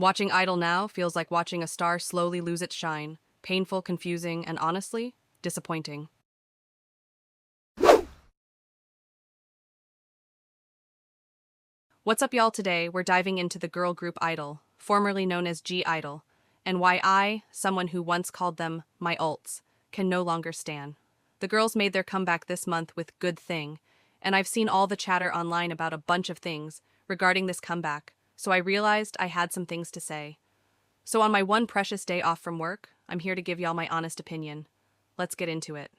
Watching Idol now feels like watching a star slowly lose its shine. Painful, confusing, and honestly, disappointing. What's up, y'all? Today, we're diving into the girl group Idol, formerly known as G Idol, and why I, someone who once called them my ults, can no longer stan. The girls made their comeback this month with Good Thing, and I've seen all the chatter online about a bunch of things regarding this comeback, so I realized I had some things to say. So on my one precious day off from work, I'm here to give y'all my honest opinion. Let's get into it.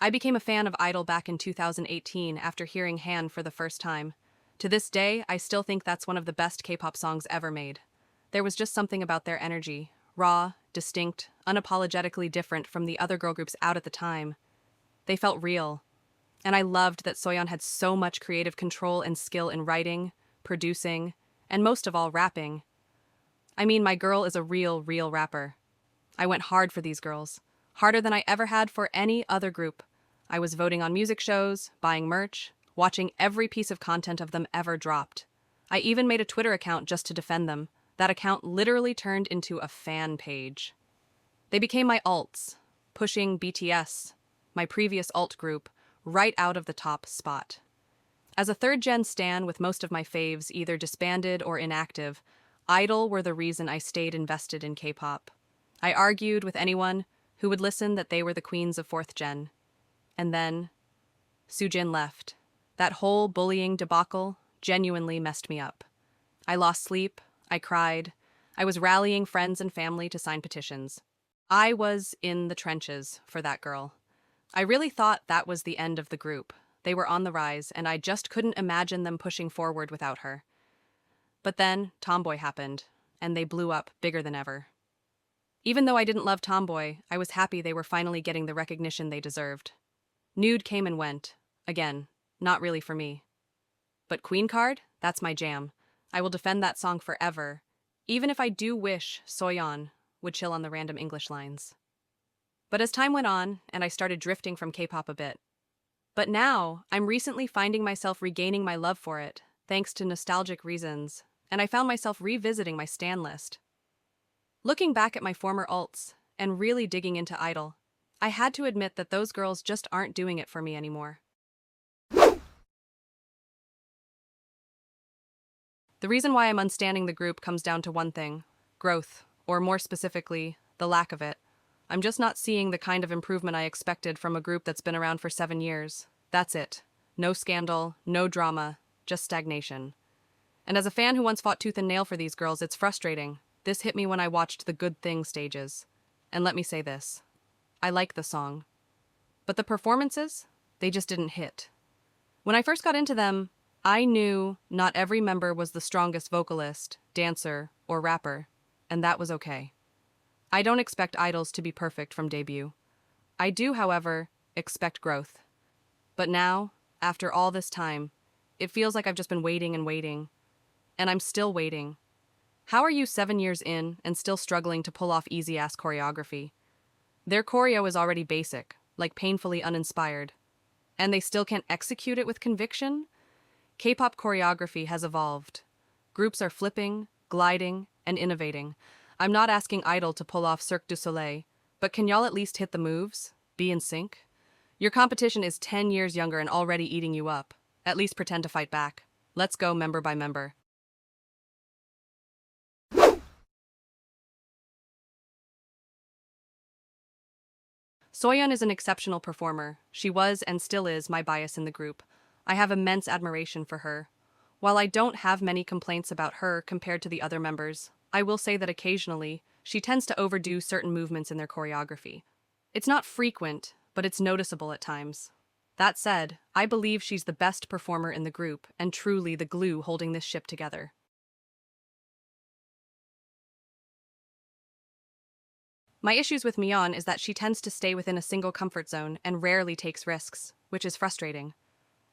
I became a fan of Idol back in 2018 after hearing Han for the first time. To this day, I still think that's one of the best K-pop songs ever made. There was just something about their energy, raw, distinct, unapologetically different from the other girl groups out at the time. They felt real. And I loved that Soyeon had so much creative control and skill in writing, producing, and most of all, rapping. I mean, my girl is a real rapper. I went hard for these girls, harder than I ever had for any other group. I was voting on music shows, buying merch, watching every piece of content of them ever dropped. I even made a Twitter account just to defend them. That account literally turned into a fan page. They became my alts, pushing BTS, my previous alt group, right out of the top spot. As a third-gen stan with most of my faves either disbanded or inactive, Idol were the reason I stayed invested in K-pop. I argued with anyone who would listen that they were the queens of fourth gen. And then, Soojin left. That whole bullying debacle genuinely messed me up. I lost sleep, I cried, I was rallying friends and family to sign petitions. I was in the trenches for that girl. I really thought that was the end of the group. They were on the rise, and I just couldn't imagine them pushing forward without her. But then, Tomboy happened, and they blew up bigger than ever. Even though I didn't love Tomboy, I was happy they were finally getting the recognition they deserved. Nude came and went. Again, not really for me. But Queen Card? That's my jam. I will defend that song forever, even if I do wish Soyeon would chill on the random English lines. But as time went on, and I started drifting from K-pop a bit. But now, I'm recently finding myself regaining my love for it, thanks to nostalgic reasons, and I found myself revisiting my stan list. Looking back at my former alts, and really digging into Idol, I had to admit that those girls just aren't doing it for me anymore. The reason why I'm unstanning the group comes down to one thing: growth, or more specifically, the lack of it. I'm just not seeing the kind of improvement I expected from a group that's been around for 7 years. That's it. No scandal, no drama, just stagnation. And as a fan who once fought tooth and nail for these girls, it's frustrating. This hit me when I watched the Good Thing stages. And let me say this: I like the song. But the performances? They just didn't hit. When I first got into them, I knew not every member was the strongest vocalist, dancer, or rapper, and that was okay. I don't expect idols to be perfect from debut. I do, however, expect growth. But now, after all this time, it feels like I've just been waiting and waiting. And I'm still waiting. How are you 7 years in and still struggling to pull off easy-ass choreography? Their choreo is already basic, like painfully uninspired. And they still can't execute it with conviction? K-pop choreography has evolved. Groups are flipping, gliding, and innovating. I'm not asking Idol to pull off Cirque du Soleil, but can y'all at least hit the moves? Be in sync? Your competition is 10 years younger and already eating you up. At least pretend to fight back. Let's go member by member. Soyeon is an exceptional performer. She was and still is my bias in the group. I have immense admiration for her. While I don't have many complaints about her compared to the other members, I will say that occasionally, she tends to overdo certain movements in their choreography. It's not frequent, but it's noticeable at times. That said, I believe she's the best performer in the group and truly the glue holding this ship together. My issues with Myeon is that she tends to stay within a single comfort zone and rarely takes risks, which is frustrating.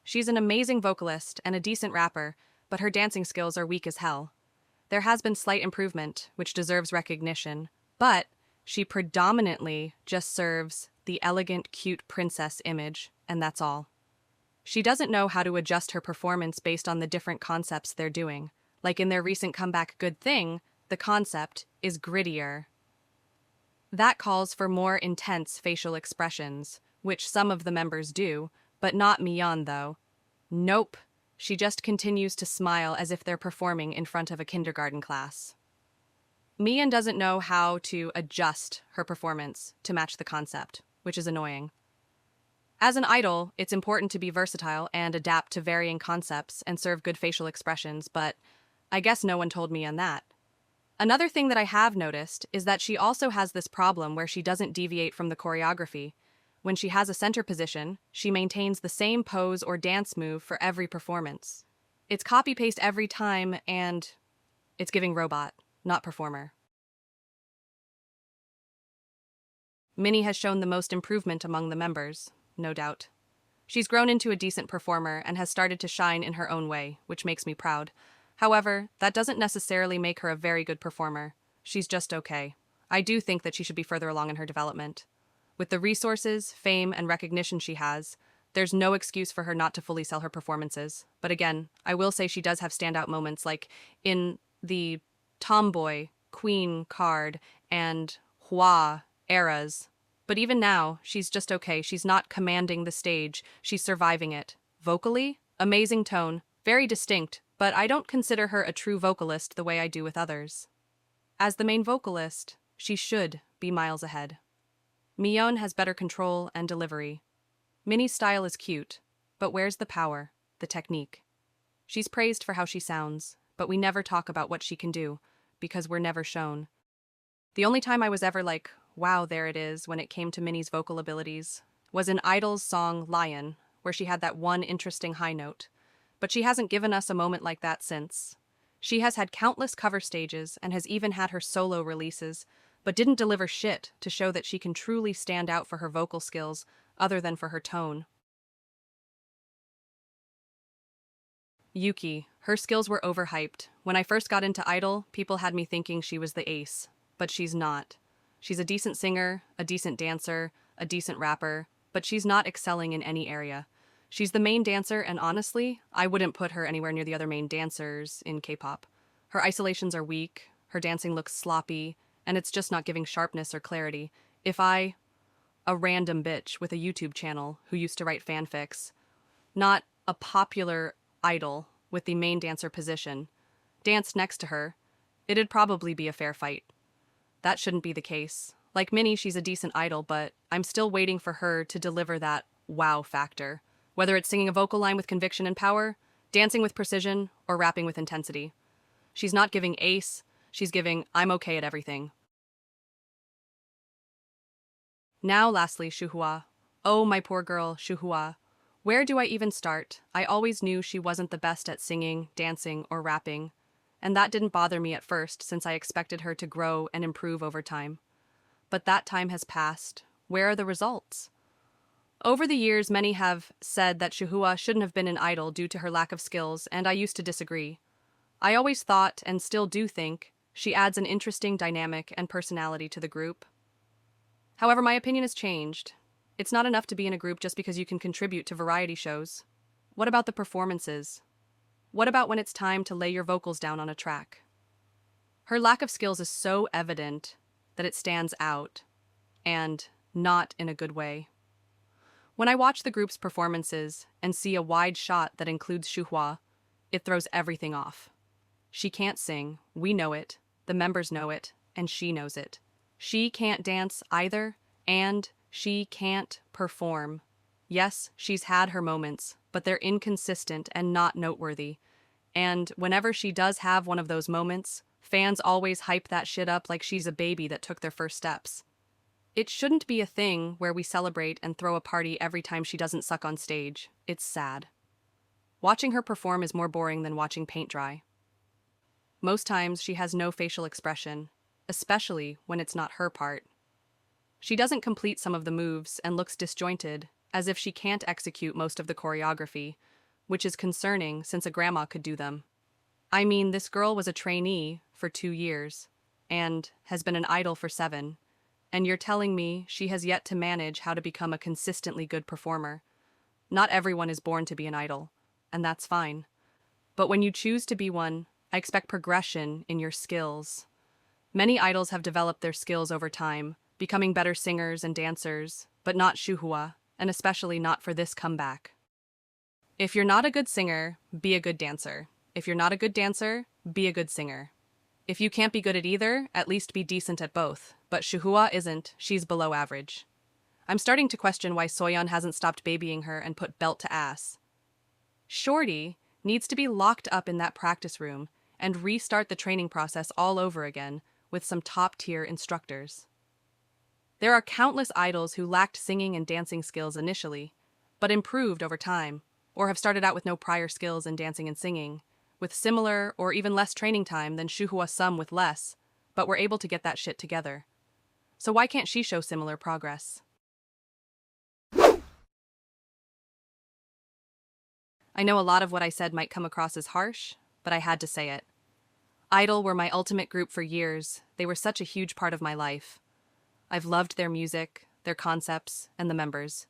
She's an amazing vocalist and a decent rapper, but her dancing skills are weak as hell. There has been slight improvement, which deserves recognition, but she predominantly just serves the elegant, cute princess image, and that's all. She doesn't know how to adjust her performance based on the different concepts they're doing. Like in their recent comeback Good Thing, the concept is grittier. That calls for more intense facial expressions, which some of the members do, but not Mion though. Nope. She just continues to smile as if they're performing in front of a kindergarten class. Mion doesn't know how to adjust her performance to match the concept, which is annoying. As an idol, it's important to be versatile and adapt to varying concepts and serve good facial expressions, but I guess no one told Mion that. Another thing that I have noticed is that she also has this problem where she doesn't deviate from the choreography. When she has a center position, she maintains the same pose or dance move for every performance. It's copy-paste every time, and it's giving robot, not performer. Minnie has shown the most improvement among the members, no doubt. She's grown into a decent performer and has started to shine in her own way, which makes me proud. However, that doesn't necessarily make her a very good performer. She's just okay. I do think that she should be further along in her development. With the resources, fame, and recognition she has, there's no excuse for her not to fully sell her performances. But again, I will say she does have standout moments like in the Tomboy, Queen card, and Hua eras. But even now, she's just okay. She's not commanding the stage. She's surviving it. Vocally, amazing tone, very distinct, but I don't consider her a true vocalist the way I do with others. As the main vocalist, she should be miles ahead. Mion has better control and delivery. Minnie's style is cute, but where's the power, the technique? She's praised for how she sounds, but we never talk about what she can do, because we're never shown. The only time I was ever like, wow, there it is, when it came to Minnie's vocal abilities, was in Idol's song Lion, where she had that one interesting high note. But she hasn't given us a moment like that since. She has had countless cover stages and has even had her solo releases, but didn't deliver shit to show that she can truly stand out for her vocal skills, other than for her tone. Yuki, her skills were overhyped. When I first got into Idol, people had me thinking she was the ace, but she's not. She's a decent singer, a decent dancer, a decent rapper, but she's not excelling in any area. She's the main dancer, and honestly, I wouldn't put her anywhere near the other main dancers in K-pop. Her isolations are weak, her dancing looks sloppy, and it's just not giving sharpness or clarity. A random bitch with a YouTube channel who used to write fanfics, not a popular idol with the main dancer position, danced next to her, it'd probably be a fair fight. That shouldn't be the case. Like Minnie, she's a decent idol, but I'm still waiting for her to deliver that wow factor. Whether it's singing a vocal line with conviction and power, dancing with precision, or rapping with intensity. She's not giving ace, she's giving I'm okay at everything. Now, lastly, Shuhua. Oh, my poor girl, Shuhua. Where do I even start? I always knew she wasn't the best at singing, dancing, or rapping. And that didn't bother me at first, since I expected her to grow and improve over time. But that time has passed. Where are the results? Over the years, many have said that Shuhua shouldn't have been an idol due to her lack of skills, and I used to disagree. I always thought, and still do think, she adds an interesting dynamic and personality to the group. However, my opinion has changed. It's not enough to be in a group just because you can contribute to variety shows. What about the performances? What about when it's time to lay your vocals down on a track? Her lack of skills is so evident that it stands out, and not in a good way. When I watch the group's performances and see a wide shot that includes Shuhua, it throws everything off. She can't sing, we know it, the members know it, and she knows it. She can't dance either, and she can't perform. Yes, she's had her moments, but they're inconsistent and not noteworthy. And whenever she does have one of those moments, fans always hype that shit up like she's a baby that took their first steps. It shouldn't be a thing where we celebrate and throw a party every time she doesn't suck on stage. It's sad. Watching her perform is more boring than watching paint dry. Most times she has no facial expression, especially when it's not her part. She doesn't complete some of the moves and looks disjointed, as if she can't execute most of the choreography, which is concerning since a grandma could do them. I mean, this girl was a trainee for 2 years, and has been an idol for 7, and you're telling me she has yet to manage how to become a consistently good performer. Not everyone is born to be an idol, and that's fine. But when you choose to be one, I expect progression in your skills. Many idols have developed their skills over time, becoming better singers and dancers, but not Shuhua, and especially not for this comeback. If you're not a good singer, be a good dancer. If you're not a good dancer, be a good singer. If you can't be good at either, at least be decent at both. But Shuhua isn't, she's below average. I'm starting to question why Soyeon hasn't stopped babying her and put belt to ass. Shorty needs to be locked up in that practice room and restart the training process all over again with some top-tier instructors. There are countless idols who lacked singing and dancing skills initially, but improved over time, or have started out with no prior skills in dancing and singing, with similar or even less training time than Shuhua, some with less, but were able to get that shit together. So why can't she show similar progress? I know a lot of what I said might come across as harsh, but I had to say it. Idol were my ultimate group for years. They were such a huge part of my life. I've loved their music, their concepts, and the members.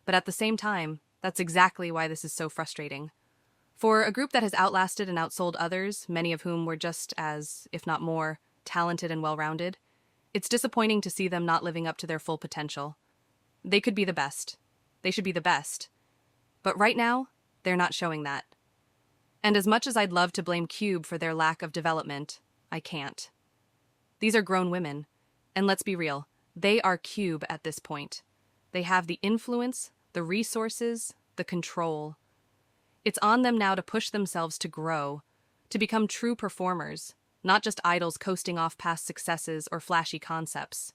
But at the same time, that's exactly why this is so frustrating. For a group that has outlasted and outsold others, many of whom were just as, if not more, talented and well-rounded, it's disappointing to see them not living up to their full potential. They could be the best. They should be the best. But right now, they're not showing that. And as much as I'd love to blame Cube for their lack of development, I can't. These are grown women, and let's be real, they are Cube at this point. They have the influence, the resources, the control. It's on them now to push themselves to grow, to become true performers, not just idols coasting off past successes or flashy concepts.